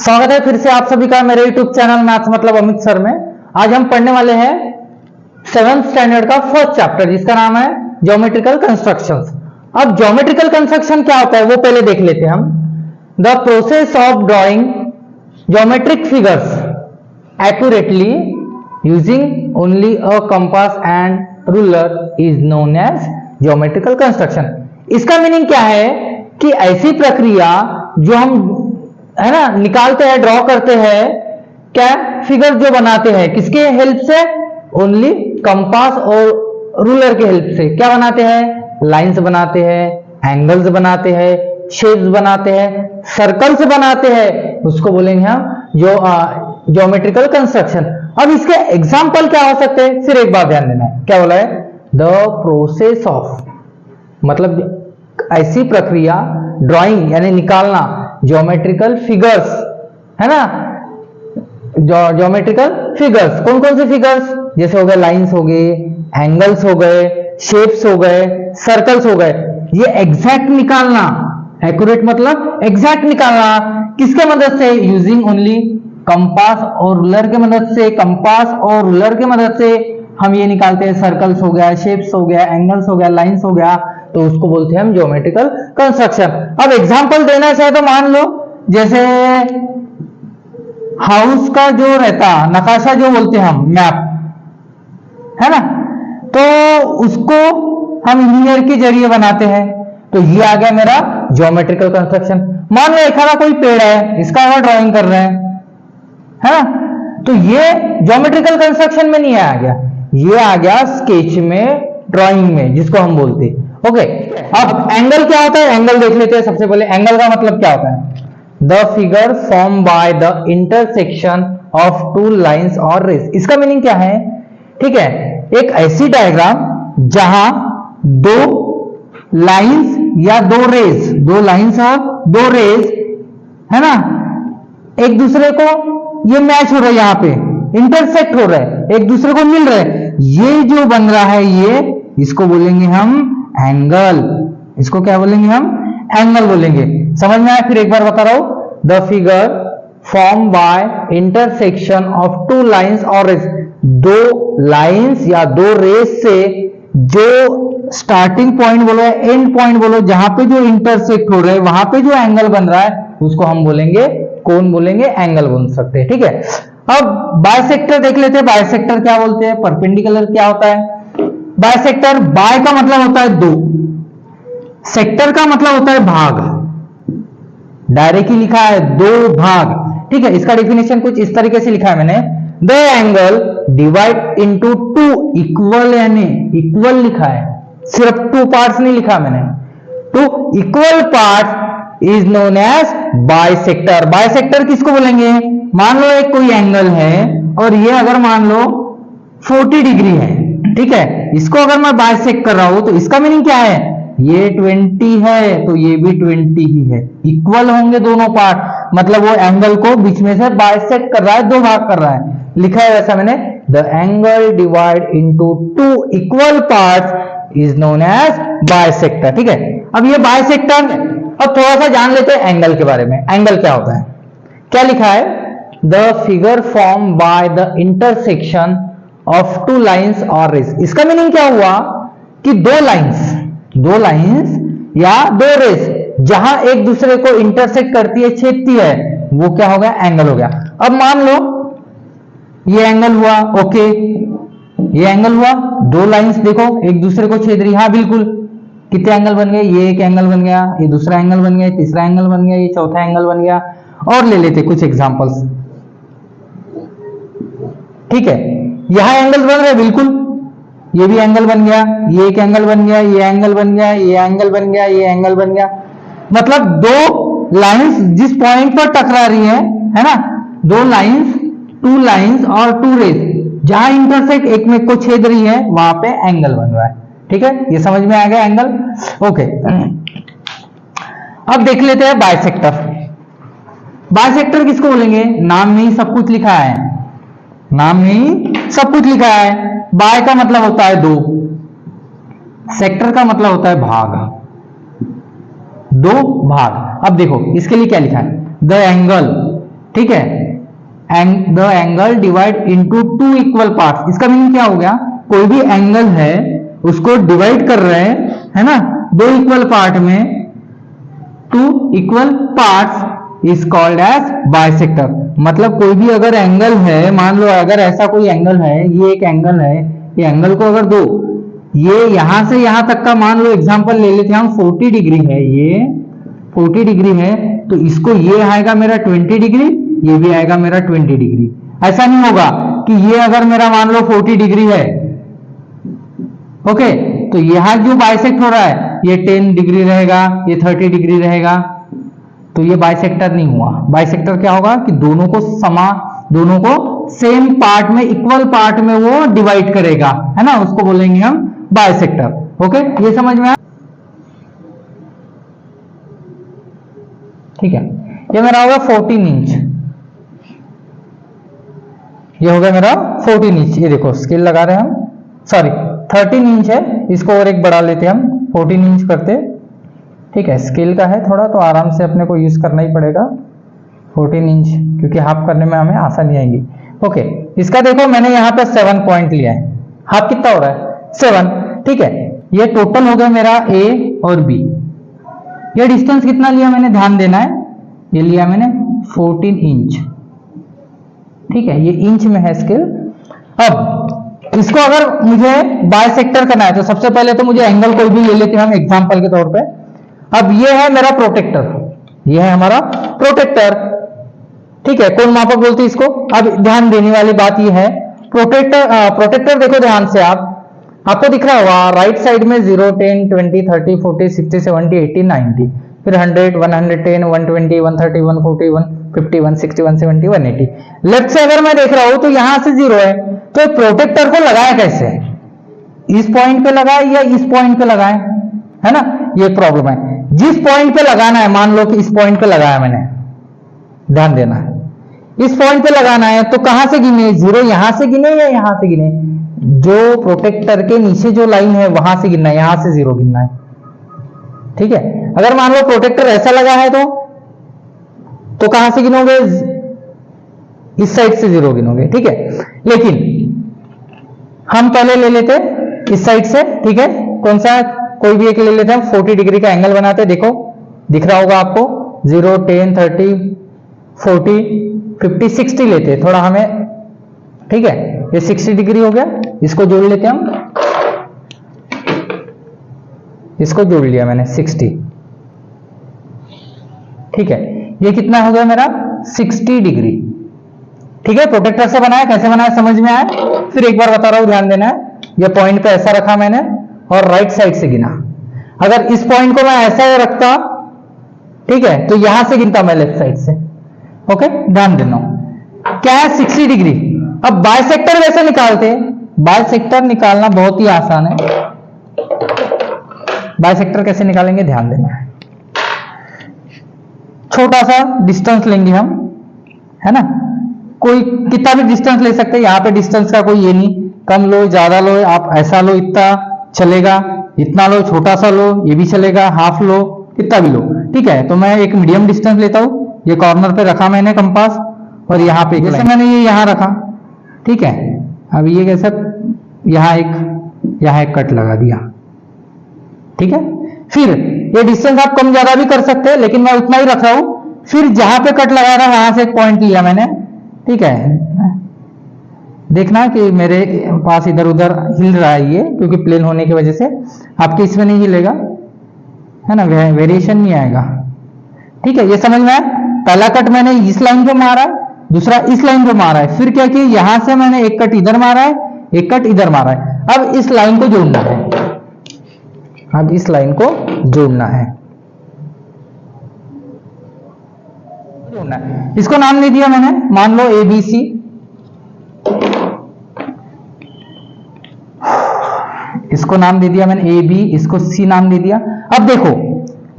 स्वागत है फिर से आप सभी का मेरे YouTube चैनल मैथ्स मतलब अमित सर में। आज हम पढ़ने वाले हैं 7th स्टैंडर्ड का फर्स्ट चैप्टर जिसका नाम है ज्योमेट्रिकल कंस्ट्रक्शंस। अब ज्योमेट्रिकल कंस्ट्रक्शन क्या होता है वो पहले देख लेते हैं हम। The process of drawing geometric figures accurately using only a compass and ruler is known as geometrical construction. इसका मीनिंग क्या है कि ऐसी प्रक्रिया जो हम है ना निकालते हैं, ड्रॉ करते हैं, क्या फिगर जो बनाते हैं किसके हेल्प से? ओनली कंपास और रूलर के हेल्प से। क्या बनाते हैं? लाइंस बनाते हैं, एंगल्स बनाते हैं, शेप्स बनाते हैं, सर्कल्स बनाते हैं, उसको बोलेंगे हम जो ज्योमेट्रिकल कंस्ट्रक्शन। अब इसके एग्जाम्पल क्या हो सकते हैं? फिर एक बार ध्यान देना है, क्या बोला है? द प्रोसेस ऑफ, मतलब ऐसी प्रक्रिया ड्राइंग यानी निकालना ज्योमेट्रिकल फिगर्स, है ना, ज्योमेट्रिकल फिगर्स। कौन कौन से फिगर्स? जैसे हो गए लाइंस हो गए, एंगल्स हो गए, शेप्स हो गए, सर्कल्स हो गए। ये एग्जैक्ट निकालना, एक्यूरेट मतलब एग्जैक्ट निकालना, किसके मदद से? यूजिंग ओनली कंपास और रूलर के मदद से। कंपास और रूलर के मदद से हम ये निकालते हैं। सर्कल्स हो गया, शेप्स हो गया, एंगल्स हो गया, लाइंस हो गया, तो उसको बोलते हैं हम ज्योमेट्रिकल कंस्ट्रक्शन। अब एग्जांपल देना चाहे तो मान लो जैसे हाउस का जो रहता नकाशा जो बोलते हैं हम, मैप, है ना, तो उसको हम लीनियर के जरिए बनाते हैं, तो ये आ गया मेरा ज्योमेट्रिकल कंस्ट्रक्शन। मान लो एक कोई पेड़ है, इसका हम ड्राइंग कर रहे हैं, है ना, तो ये ज्योमेट्रिकल कंस्ट्रक्शन में नहीं आ गया, ये आ गया स्केच में, ड्राइंग में, जिसको हम बोलते हैं। ओके, अब एंगल क्या होता है? एंगल देख लेते हैं। सबसे पहले एंगल का मतलब क्या होता है? The figure form by the intersection of two lines और रेस। इसका मीनिंग क्या है? ठीक है, एक ऐसी डायग्राम जहां दो लाइंस या दो रेस, दो लाइंस और दो रेस, है ना, एक दूसरे को ये मैच हो रहा है, यहां पे इंटरसेक्ट हो रहा है, एक दूसरे को मिल रहा है, ये जो बन रहा है ये, इसको बोलेंगे हम एंगल। इसको क्या बोलेंगे हम? एंगल बोलेंगे। समझ में आया? फिर एक बार बता रहा हूं। The figure form by intersection of two lines और रेस, दो लाइंस या दो रेस से जो स्टार्टिंग पॉइंट बोलो या एंड पॉइंट बोलो, जहां पे जो इंटरसेक्ट हो रहे हैं वहां पे जो एंगल बन रहा है उसको हम बोलेंगे, कौन बोलेंगे? एंगल बोल सकते हैं। ठीक है, अब बायसेक्टर देख लेते हैं। बायसेक्टर क्या बोलते हैं? परपेंडिकुलर क्या होता है? बायसेक्टर, बाय का मतलब होता है दो, सेक्टर का मतलब होता है भाग, डायरेक्टली लिखा है दो भाग। ठीक है, इसका डेफिनेशन कुछ इस तरीके से लिखा है मैंने। The angle divide into two equal, यानी इक्वल लिखा है, सिर्फ टू पार्ट्स नहीं लिखा मैंने, two equal parts is known as bisector. Bisector किसको बोलेंगे? मान लो एक कोई एंगल है और ये अगर मान लो 40 डिग्री है, ठीक है, इसको अगर मैं बायसेक्ट कर रहा हूं तो इसका मीनिंग क्या है? ये 20 है तो ये भी 20 ही है, इक्वल होंगे दोनों पार्ट, मतलब वो एंगल को बीच में से बायसेक्ट कर रहा है, दो भाग कर रहा है। लिखा है वैसा मैंने, the angle divide into two equal parts is known as bisector. ठीक है, अब ये बायसेक्टर, अब थोड़ा सा जान लेते हैं एंगल के बारे में। एंगल क्या होता है? क्या लिखा है? The figure form by the intersection of two lines और रेस। इसका मीनिंग क्या हुआ कि दो लाइंस या दो रेस जहां एक दूसरे को इंटरसेक्ट करती है, छेदती है, वो क्या हो गया? एंगल हो गया। अब मान लो ये एंगल हुआ, ओके, ये एंगल हुआ, दो लाइंस देखो एक दूसरे को छेद रही, हाँ बिल्कुल, कितने एंगल बन गए? ये एक एंगल बन गया, ये दूसरा एंगल बन गया, तीसरा एंगल बन गया, ये चौथा एंगल बन गया। और ले लेते कुछ एग्जांपल्स। ठीक है, यहां एंगल बन रहे, बिल्कुल, ये भी एंगल बन गया, ये एक एंगल बन गया, ये एंगल बन गया, ये एंगल बन गया, ये एंगल बन गया। मतलब दो लाइंस जिस पॉइंट पर टकरा रही है ना, दो लाइंस, टू लाइंस और टू रेस जहां इंटरसेक्ट एक में को छेद रही है वहां पे एंगल बन रहा है। ठीक है, ये समझ में आ गया एंगल? ओके, अब देख लेते हैं बायसेक्टर। बायसेक्टर किसको बोलेंगे? नाम में ही सब कुछ लिखा है, नाम में ही सब कुछ लिखा है। बाय का मतलब होता है दो, सेक्टर का मतलब होता है भाग, दो भाग। अब देखो इसके लिए क्या लिखा है? द एंगल ठीक है, the angle divide into two equal parts. इसका मीनिंग क्या हो गया, कोई भी एंगल है उसको डिवाइड कर रहे हैं, है ना, दो इक्वल पार्ट में, two equal parts is called as bisector. मतलब कोई भी अगर एंगल है, मान लो अगर ऐसा कोई एंगल है, ये एक एंगल है, ये एंगल को अगर दो, ये यहां से यहां तक का मान लो एग्जांपल ले लेते हैं हम, 40 डिग्री है, ये 40 डिग्री है, तो इसको ये आएगा मेरा 20 डिग्री, ये भी आएगा मेरा 20 डिग्री। ऐसा नहीं होगा कि ये अगर मेरा मान लो 40 डिग्री है, ओके, तो यहां जो बाइसेक्ट हो रहा है ये 10 डिग्री रहेगा, ये 30 डिग्री रहेगा, तो ये बाइसेक्टर नहीं हुआ। बाइसेक्टर क्या होगा कि दोनों को सेम पार्ट में, इक्वल पार्ट में वो डिवाइड करेगा, है ना, उसको बोलेंगे हम बाइसेक्टर। ओके, ये समझ में आया? ठीक है, ये मेरा होगा 14 इंच, ये हो गया मेरा 14 इंच। ये देखो स्केल लगा रहे हैं हम, सॉरी 13 इंच है, इसको और एक बढ़ा लेते हैं हम, 14 इंच करते। ठीक है, स्केल का है थोड़ा, तो आराम से अपने को यूज करना ही पड़ेगा 14 इंच, क्योंकि हाफ करने में हमें आसानी आएगी। ओके, इसका देखो मैंने यहाँ पे 7 पॉइंट लिया है, हाफ कितना हो रहा है 7। ठीक है, ये टोटल हो गया मेरा ए और बी। ये डिस्टेंस कितना लिया मैंने, ध्यान देना है, ये लिया मैंने 14 इंच। ठीक है, ये इंच में है स्केल। अब इसको अगर मुझे बाइसेक्टर करना है तो सबसे पहले तो मुझे एंगल कोई भी ले लेते हैं हम एग्जांपल के तौर पे। अब ये है मेरा प्रोटेक्टर, ये है हमारा प्रोटेक्टर। ठीक है, कौन मापक बोलते हैं इसको। अब ध्यान देने वाली बात ये है, प्रोटेक्टर देखो ध्यान से, आपको दिख रहा होगा राइट साइड में 0, 10, 20, 30, 40, 60, 70, 80, 90, फिर 100, 110, 120, 130, 140, 150, 160, 170, 180। लेफ्ट से अगर मैं देख रहा हूं तो यहां से 0 है, तो प्रोटेक्टर को लगाया कैसे, इस पॉइंट पे लगाए या इस पॉइंट पे लगाए, है ना, ये प्रॉब्लम है। जिस पॉइंट पे लगाना है, मान लो कि इस पॉइंट पे लगाया मैंने, ध्यान देना है, इस पॉइंट पे लगाना है, तो कहां से गिने, 0 यहां से गिने या यहां से गिने, जो प्रोटेक्टर के नीचे जो लाइन है वहां से गिनना है, यहां से 0 गिनना है। ठीक है, अगर मान लो प्रोटेक्टर ऐसा लगा है तो कहां से गिनोगे, इस साइड से 0 गिनोगे। ठीक है, लेकिन हम पहले ले लेते इस साइड से। ठीक है, कौन सा, कोई भी एक ले लेते हैं, 40 डिग्री का एंगल बनाते हैं। देखो दिख रहा होगा आपको, 0, 10, 30, 40, 50, 60 लेते हैं थोड़ा हमें। ठीक है, ये 60 डिग्री हो गया, इसको जोड़ लेते हैं हम, इसको जोड़ लिया मैंने 60। ठीक है, ये कितना हो गया मेरा 60 डिग्री। ठीक है, प्रोटेक्टर से बनाया, कैसे बनाया समझ में आया। फिर एक बार बता रहा हूं, ध्यान देना है, ये पॉइंट पे ऐसा रखा मैंने और राइट साइड से गिना। अगर इस पॉइंट को मैं ऐसा ही रखता, ठीक है, तो यहां से गिनता मैं लेफ्ट साइड से। ओके, ध्यान देना, क्या है 60 डिग्री। अब बाइसेक्टर वैसे निकालते, बाइसेक्टर निकालना बहुत ही आसान है। बाइसेक्टर कैसे निकालेंगे, ध्यान देना है, छोटा सा डिस्टेंस लेंगे हम, है ना, कोई कितना भी डिस्टेंस ले सकते हैं, यहां पे डिस्टेंस का कोई ये नहीं, कम लो ज्यादा लो, आप ऐसा लो इतना चलेगा, इतना लो छोटा सा लो ये भी चलेगा, हाफ लो कितना भी लो। ठीक है, तो मैं एक मीडियम डिस्टेंस लेता हूं, ये कॉर्नर पे रखा मैंने कंपास, और यहाँ पे जैसे मैंने ये यहाँ रखा। ठीक है, अब ये कैसा, यहाँ एक कट लगा दिया। ठीक है, फिर ये डिस्टेंस आप कम ज्यादा भी कर सकते हैं, लेकिन मैं उतना ही रख रहा हूं। फिर जहां पे कट लगा रहा वहां से एक पॉइंट लिया मैंने। ठीक है, देखना कि मेरे पास इधर उधर हिल रहा है ये, क्योंकि प्लेन होने की वजह से आपके इसमें नहीं हिलेगा, है ना, वेरिएशन नहीं आएगा। ठीक है, ये समझ में आया। पहला कट मैंने इस लाइन पे मारा है, दूसरा इस लाइन पे मारा है, फिर क्या किया, यहां से मैंने एक कट इधर मारा है, एक कट इधर मारा है। अब इस लाइन को जोड़ना है, अब इस लाइन को जोड़ना है, इसको नाम दे दिया मैंने, मान लो ABC। इसको नाम दे दिया मैंने AB, इसको C नाम दे दिया। अब देखो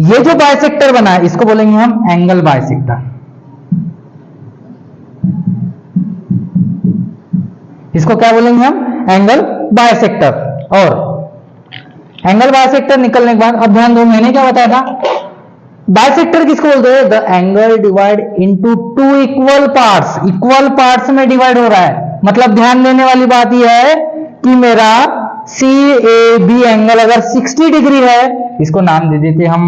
ये जो बाइसेक्टर बना है इसको बोलेंगे हम एंगल बाइसेक्टर। इसको क्या बोलेंगे हम, एंगल बाइसेक्टर। और एंगल बाइसेक्टर निकलने के बाद अब ध्यान दो, मैंने क्या बताया था, बाइसेक्टर किसको बोलते हैं? The angle divide into two equal parts, equal parts में डिवाइड हो रहा है। मतलब ध्यान देने वाली बात यह है कि मेरा CAB एंगल अगर 60 डिग्री है, इसको नाम दे देते हम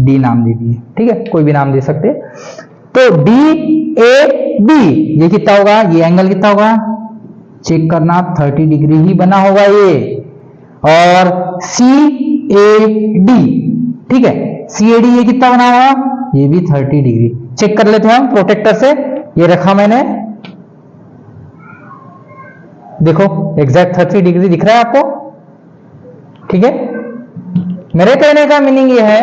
D नाम दे दिए, ठीक है, कोई भी नाम दे सकते। तो DAB ये कितना होगा? ये एंगल कितना होगा? चेक करना, 30 डिग्री ही बना होगा ये। और CAD, ठीक है, CAD ये कितना बना होगा? ये भी 30 डिग्री। चेक कर लेते हैं हम प्रोटेक्टर से। ये रखा मैंने, देखो एग्जैक्ट 30 डिग्री दिख रहा है आपको, ठीक है। मेरे कहने का मीनिंग ये है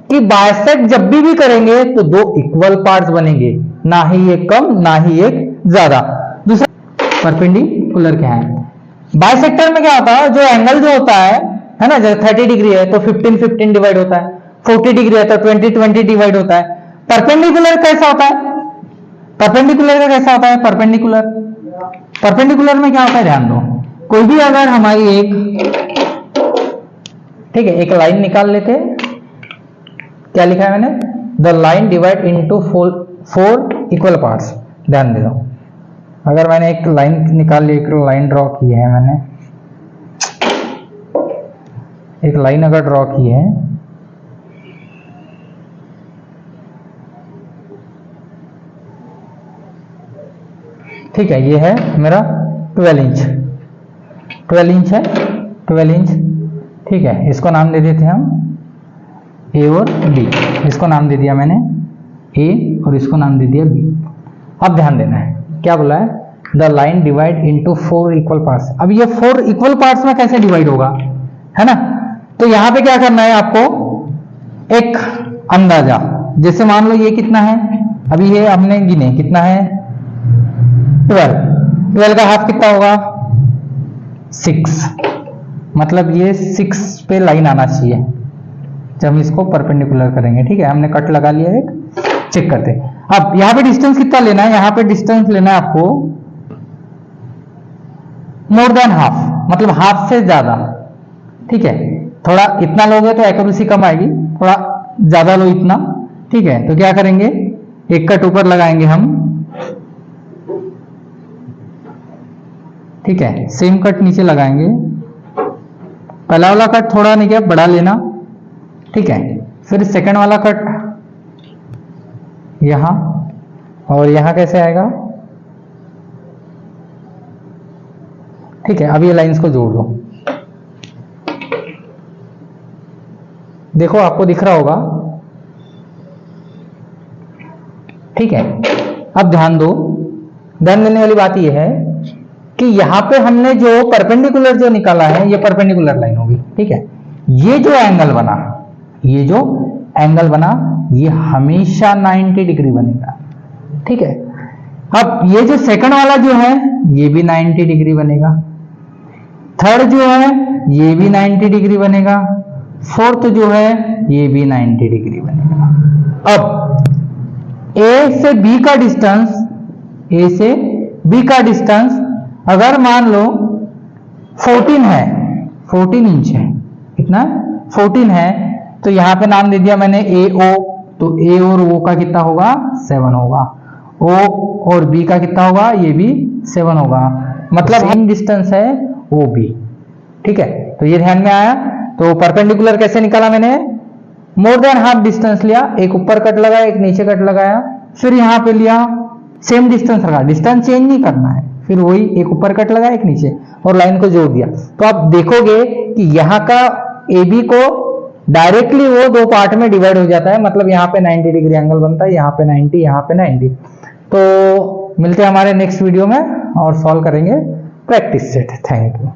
कि बाइसेक्ट जब भी करेंगे तो दो इक्वल पार्ट्स बनेंगे, ना ही एक कम ना ही एक ज्यादा। दूसरा परपेंडिकुलर क्या है? बाइसेक्टर में क्या होता है? जो एंगल जो होता है ना, जैसे 30 डिग्री है तो 15-15 डिवाइड होता है, 40 डिग्री है तो 20-20 डिवाइड होता है। परपेंडिकुलर कैसा होता है? परपेंडिकुलर का कैसा होता है? परपेंडिकुलर में क्या होता है? ध्यान दो, कोई भी अगर हमारी एक, ठीक है, एक लाइन निकाल लेते हैं। क्या लिखा है मैंने? The line divide into 4 equal parts. ध्यान दे दो, अगर मैंने एक लाइन निकाल ली, एक लाइन ड्रॉ की है मैंने, एक लाइन अगर ड्रॉ की है, ठीक है, ये है मेरा 12 इंच, 12 इंच है, 12 इंच, ठीक है। इसको नाम दे देते हैं हम A और B। इसको नाम दे दिया मैंने A और इसको नाम दे दिया B। अब ध्यान देना है, क्या बोला है? The line divide into 4 equal parts. अब ये 4 इक्वल पार्ट्स में कैसे डिवाइड होगा, है ना? तो यहां पे क्या करना है आपको? एक अंदाजा, जैसे मान लो ये कितना है, अभी ये हमने गिने, कितना है? 12 का हाफ कितना होगा? 6। मतलब ये 6 पे लाइन आना चाहिए जब हम इसको परपेंडिकुलर करेंगे, ठीक है। हमने कट लगा लिया एक, चेक करते हैं। अब यहाँ पे डिस्टेंस कितना लेना है? यहाँ पे डिस्टेंस लेना है आपको मोर देन हाफ, मतलब हाफ से ज्यादा, ठीक है। थोड़ा इतना लोगे तो एक्यूरेसी कम आएगी, थोड़ा ज्यादा लो इतना, ठीक है। तो क्या करेंगे? एक कट ऊपर लगाएंगे हम, ठीक है, सेम कट नीचे लगाएंगे। पहला वाला कट थोड़ा नहीं क्या बड़ा लेना, ठीक है। फिर सेकंड वाला कट यहां, और यहां कैसे आएगा, ठीक है। अब ये लाइंस को जोड़ दो, देखो आपको दिख रहा होगा, ठीक है। अब ध्यान दो, ध्यान देने वाली बात यह है कि यहां पे हमने जो परपेंडिकुलर जो निकाला है, ये परपेंडिकुलर लाइन होगी, ठीक है। ये जो एंगल बना, ये जो एंगल बना, ये हमेशा 90 डिग्री बनेगा, ठीक है। अब ये जो सेकंड वाला जो है, ये भी 90 डिग्री बनेगा। थर्ड जो है, ये भी 90 डिग्री बनेगा। फोर्थ जो है, ये भी 90 डिग्री बनेगा। अब ए से बी का डिस्टेंस, ए से बी का डिस्टेंस अगर मान लो 14 है, 14 इंच है, कितना? 14 है। तो यहां पे नाम दे दिया मैंने AO, तो A और O का कितना होगा? 7 होगा। O और B का कितना होगा? ये भी 7 होगा। मतलब सेम डिस्टेंस है OB, ठीक है। तो ये ध्यान में आया। तो परपेंडिकुलर कैसे निकाला मैंने? मोर देन हाफ डिस्टेंस लिया, एक ऊपर कट लगाया, एक नीचे कट लगाया, फिर यहां पे लिया, सेम डिस्टेंस रखा, डिस्टेंस चेंज नहीं करना है, फिर वही एक ऊपर कट लगाया, एक नीचे, और लाइन को जोड़ दिया। तो आप देखोगे कि यहाँ का AB को डायरेक्टली वो दो पार्ट में डिवाइड हो जाता है, मतलब यहाँ पे 90 डिग्री एंगल बनता है, यहाँ पे 90, यहाँ पे 90। तो मिलते हैं हमारे नेक्स्ट वीडियो में और सॉल्व करेंगे प्रैक्टिस सेट। Thank you.